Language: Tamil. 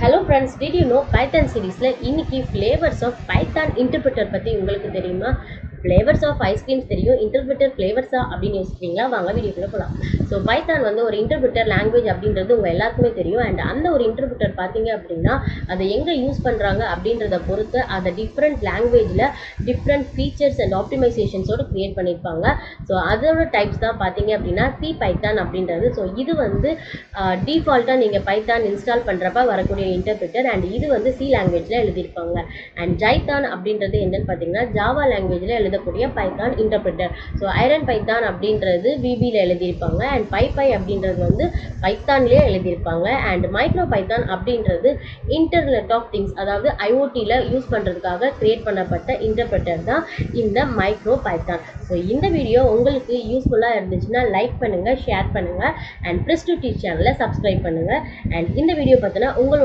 Hello friends, did you know Python series இன்னைக்கு flavors of Python interpreter பத்தி உங்களுக்கு தெரியுமா? flavors of ice creams தெரியும், interpreter flavors அப்படின்னு யோசிக்கிறீங்களா? வாங்க வீடியோக்குள்ள போலாம். ஸோ பைத்தான் வந்து ஒரு இன்டர்பிரிட்டர் லாங்குவேஜ் அப்படின்றது உங்கள் எல்லாருக்குமே தெரியும். அண்ட் அந்த ஒரு இன்டர்பிரிட்டர் பார்த்தீங்க அப்படின்னா அதை எங்கே யூஸ் பண்ணுறாங்க அப்படின்றத பொறுத்து அதை டிஃப்ரெண்ட் லாங்குவேஜில் டிஃப்ரெண்ட் ஃபீச்சர்ஸ் அண்ட் ஆப்டிமைசேஷன்ஸோடு க்ரியேட் பண்ணியிருப்பாங்க. ஸோ அதோட டைப்ஸ் தான் பார்த்தீங்க அப்படின்னா சி பைத்தான் அப்படின்றது. ஸோ இது வந்து டிஃபால்ட்டாக நீங்கள் பைத்தான் இன்ஸ்டால் பண்ணுறப்ப வரக்கூடிய இன்டர்பிரிட்டர். அண்ட் இது வந்து சி லாங்குவேஜில் எழுதியிருப்பாங்க. அண்ட் ஜைத்தான் அப்படின்றது என்னன்னு பார்த்தீங்கன்னா ஜாவா லாங்குவேஜில் எழுதக்கூடிய Python interpreter. So iron Python அப்படின்றது விபியில் எழுதியிருப்பாங்க. அண்ட் பைபை அப்படின்றது வந்து பைத்தான்லேயே எழுதியிருப்பாங்க. அண்ட் மைக்ரோ பைத்தான் அப்படின்றது இன்டர்நெட் ஆஃப் திங்ஸ், அதாவது ஐஓடியில் யூஸ் பண்ணுறதுக்காக கிரியேட் பண்ணப்பட்ட இன்டர்பிரிட்டர் தான் இந்த மைக்ரோ பைத்தான். ஸோ இந்த வீடியோ உங்களுக்கு யூஸ்ஃபுல்லாக இருந்துச்சுன்னா லைக் பண்ணுங்கள், ஷேர் பண்ணுங்கள் அண்ட் ப்ரெஸ் டு டீச் சேனலை சப்ஸ்கிரைப் பண்ணுங்கள். அண்ட் இந்த வீடியோ பார்த்தினா உங்களோட